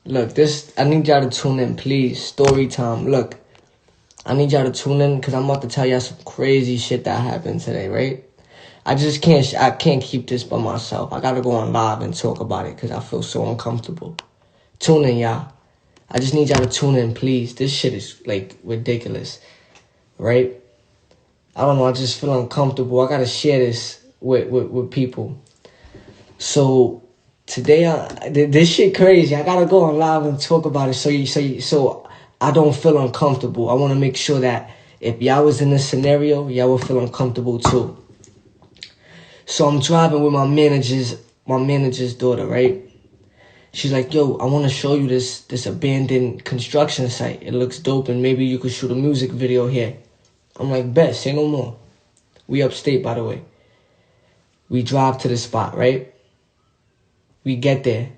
Look, I need y'all to tune in, please. Story time. Look, I need y'all to tune in because I'm about to tell y'all some crazy shit that happened today, right? I can't keep this by myself. I gotta go on live and talk about it because I feel so uncomfortable. Tune in, y'all. I just need y'all to tune in, please. This shit is, like, ridiculous, right? I don't know, I just feel uncomfortable. I gotta share this with people. So, today, this shit crazy. I gotta go on live and talk about it so I don't feel uncomfortable. I want to make sure that if y'all was in this scenario, y'all will feel uncomfortable too. So I'm driving with my manager's daughter, right? She's like, yo, I want to show you this abandoned construction site. It looks dope and maybe you could shoot a music video here. I'm like, bet, say no more. We upstate, by the way. We drive to the spot, right? We get there.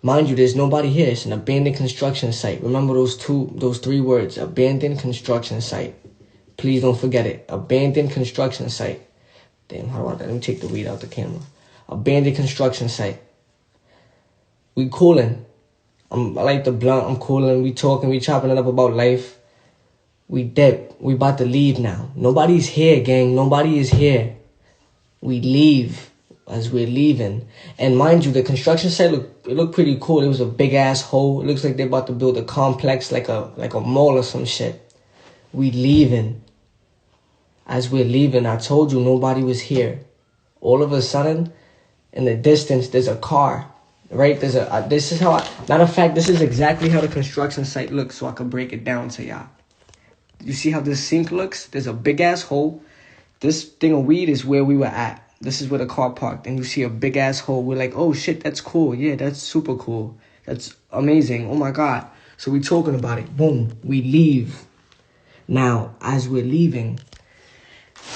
Mind you, there's nobody here. It's an abandoned construction site. Remember those three words, abandoned construction site. Please don't forget it. Abandoned construction site. Damn, how about that? Let me take the weed out the camera. Abandoned construction site. We cooling. I like the blunt. I'm cooling. We talking. We chopping it up about life. We dead. We about to leave now. Nobody's here, gang. Nobody is here. We leave as we're leaving. And mind you, the construction site looked pretty cool. It was a big ass hole. It looks like they're about to build a complex like a mall or some shit. We leaving. As we're leaving, I told you nobody was here. All of a sudden, in the distance, there's a car. Right? Matter of fact, this is exactly how the construction site looks, so I can break it down to y'all. You see how this sink looks? There's a big ass hole. This thing of weed is where we were at. This is where the car parked, and you see a big ass hole. We're like, oh shit, that's cool. Yeah, that's super cool. That's amazing. Oh my God. So we talking about it. Boom. We leave. Now, as we're leaving,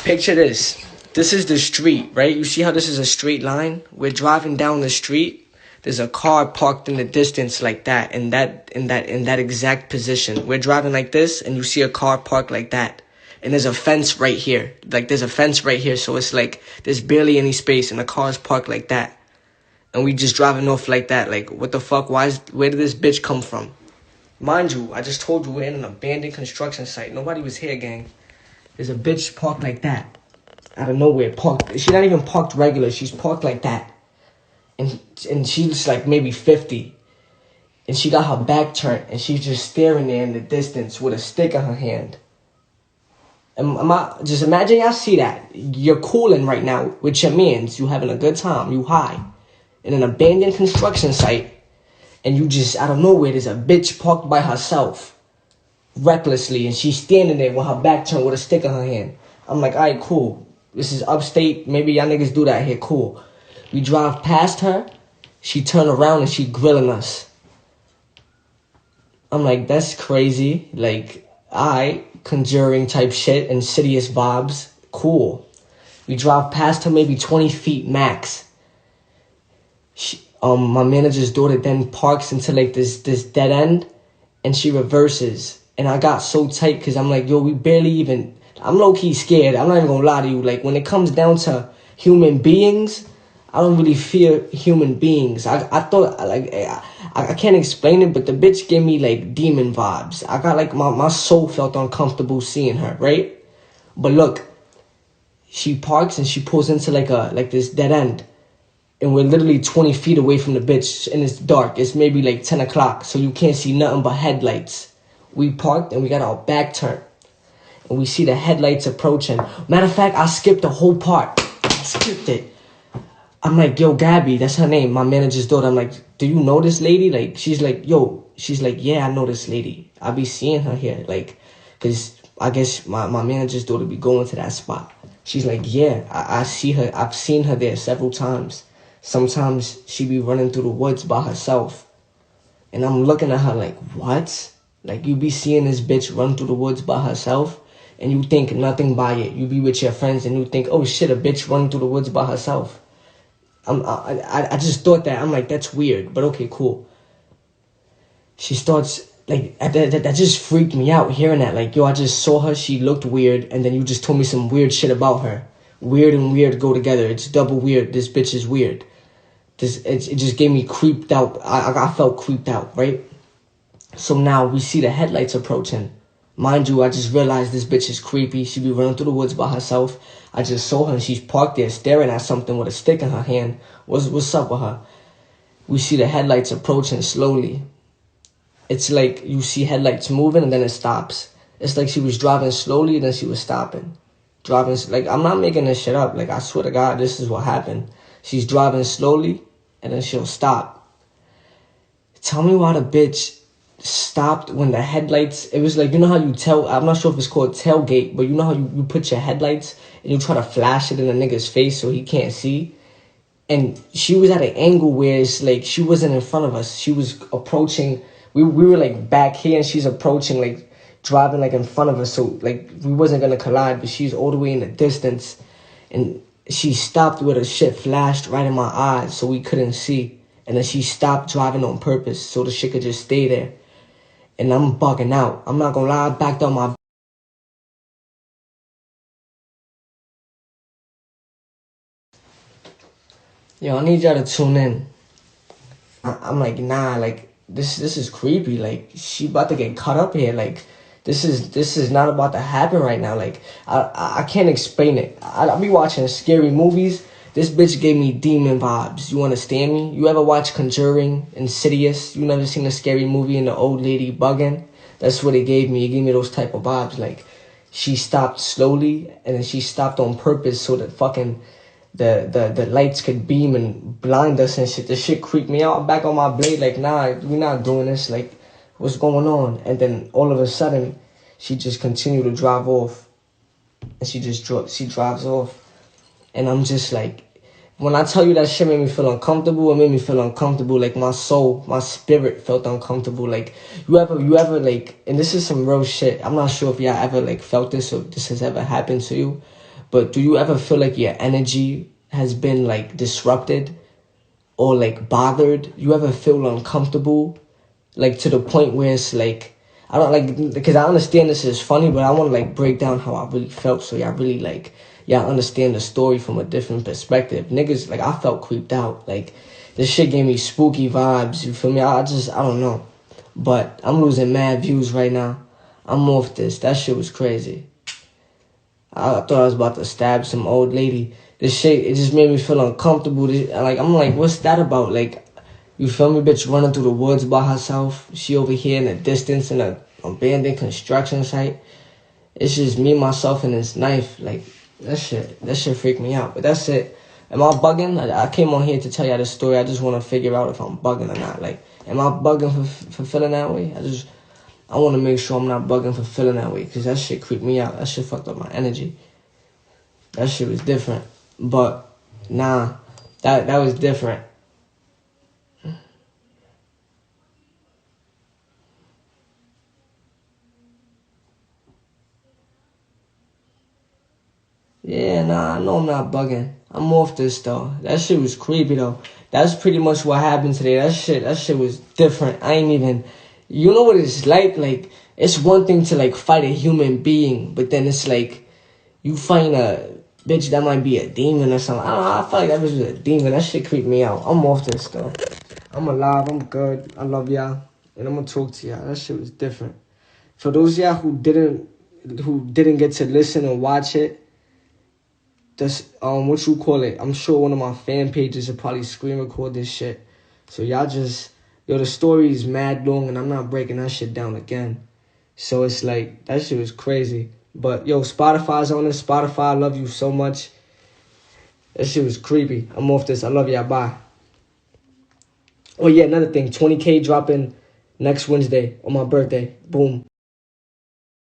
picture this. This is the street, right? You see how this is a straight line? We're driving down the street. There's a car parked in the distance like that, in that exact position. We're driving like this, and you see a car parked like that. And there's a fence right here. Like, there's a fence right here, so it's like there's barely any space, and the car's parked like that. And we just driving off like that. Like, what the fuck? Where did this bitch come from? Mind you, I just told you we're in an abandoned construction site. Nobody was here, gang. There's a bitch parked like that. Out of nowhere, parked. She's not even parked regular. She's parked like that. And she's like maybe 50. And she got her back turned. And she's just staring there in the distance with a stick in her hand. And just imagine y'all see that. You're cooling right now with your mans. You having a good time. You high. In an abandoned construction site. And you just, out of nowhere, there's a bitch parked by herself. Recklessly. And she's standing there with her back turned with a stick in her hand. I'm like, alright, cool. This is upstate. Maybe y'all niggas do that here. Cool. We drive past her. She turned around and she grilling us. I'm like, that's crazy. Like, alright, Conjuring type shit, Insidious vibes. Cool. We drive past her maybe 20 feet max. My manager's daughter then parks into like this dead end, and she reverses. And I got so tight because I'm like, yo, we barely even. I'm low key scared. I'm not even gonna lie to you. Like, when it comes down to human beings, I don't really fear human beings. I thought, like, I can't explain it, but the bitch gave me, like, demon vibes. I got, like, my soul felt uncomfortable seeing her, right? But look, she parks and she pulls into, like this dead end. And we're literally 20 feet away from the bitch, and it's dark. It's maybe, like, 10 o'clock, so you can't see nothing but headlights. We parked, and we got our back turned. And we see the headlights approaching. Matter of fact, I skipped the whole part. I skipped it. I'm like, yo, Gabby, that's her name, my manager's daughter. I'm like, do you know this lady? Like, she's like, yeah, I know this lady. I be seeing her here. Like, because I guess my manager's daughter be going to that spot. She's like, yeah, I see her. I've seen her there several times. Sometimes she be running through the woods by herself. And I'm looking at her like, what? Like, you be seeing this bitch run through the woods by herself, and you think nothing by it. You be with your friends, and you think, oh, shit, a bitch running through the woods by herself. I just thought that. I'm like, that's weird, but okay, cool. She starts, like, that just freaked me out, hearing that. Like, yo, I just saw her, she looked weird, and then you just told me some weird shit about her. Weird and weird go together. It's double weird. This bitch is weird. It just gave me creeped out. I felt creeped out, right? So now we see the headlights approaching. Mind you, I just realized this bitch is creepy. She be running through the woods by herself. I just saw her and she's parked there staring at something with a stick in her hand. What's up with her? We see the headlights approaching slowly. It's like you see headlights moving and then it stops. It's like she was driving slowly and then she was stopping. Driving, like, I'm not making this shit up. Like, I swear to God, this is what happened. She's driving slowly and then she'll stop. Tell me why the bitch stopped when the headlights, it was like, you know how you tell, I'm not sure if it's called tailgate, but you know how you put your headlights and you try to flash it in a nigga's face so he can't see? And she was at an angle where it's like she wasn't in front of us. She was approaching, we were like back here and she's approaching, like driving like in front of us. So like we wasn't gonna collide, but she's all the way in the distance. And she stopped with her shit flashed right in my eyes so we couldn't see. And then she stopped driving on purpose so the shit could just stay there. And I'm bugging out. I'm not gonna lie, I backed on my... Yo, I need y'all to tune in. I'm like, nah, like, this is creepy. Like, she about to get caught up here. Like, this is not about to happen right now. Like, I can't explain it. I be watching scary movies. This bitch gave me demon vibes. You understand me? You ever watch Conjuring, Insidious? You never seen a scary movie and the old lady bugging? That's what it gave me. It gave me those type of vibes. Like, she stopped slowly and then she stopped on purpose so that fucking the lights could beam and blind us and shit. The shit creeped me out. I'm back on my blade like, nah, we not doing this. Like, what's going on? And then all of a sudden, she just continued to drive off. And she drives off. And I'm just like, when I tell you that shit made me feel uncomfortable, it made me feel uncomfortable. Like my soul, my spirit felt uncomfortable. Like you ever like, and this is some real shit. I'm not sure if y'all ever like felt this or this has ever happened to you. But do you ever feel like your energy has been like disrupted or like bothered? You ever feel uncomfortable? Like to the point where it's like, I don't like, because I understand this is funny, but I want to like break down how I really felt so y'all really like, y'all understand the story from a different perspective. Niggas, like I felt creeped out. Like this shit gave me spooky vibes, you feel me? I don't know. But I'm losing mad views right now. I'm off this. That shit was crazy. I thought I was about to stab some old lady. This shit, it just made me feel uncomfortable. I'm like, what's that about? Like, you feel me, bitch running through the woods by herself. She over here in the distance in a abandoned construction site. It's just me, myself, and this knife. Like, that shit freaked me out. But that's it. Am I bugging? I came on here to tell y'all this story. I just want to figure out if I'm bugging or not. Like, am I bugging for feeling that way? I want to make sure I'm not bugging for feeling that way. Because that shit creeped me out. That shit fucked up my energy. That shit was different. But, nah, that was different. Yeah, nah, I know I'm not bugging. I'm off this, though. That shit was creepy, though. That's pretty much what happened today. That shit was different. I ain't even... You know what it's like? Like, it's one thing to, like, fight a human being, but then it's like, you find a bitch that might be a demon or something. I don't know, I feel like that bitch was a demon. That shit creeped me out. I'm off this, though. I'm alive. I'm good. I love y'all. And I'm gonna talk to y'all. That shit was different. For those of y'all who didn't get to listen and watch it, that's what you call it. I'm sure one of my fan pages will probably screen record this shit. So y'all just, yo, the story is mad long and I'm not breaking that shit down again. So it's like, that shit was crazy. But yo, Spotify's on it. Spotify, I love you so much. That shit was creepy. I'm off this. I love y'all. Bye. Oh yeah, another thing. 20K dropping next Wednesday on my birthday. Boom.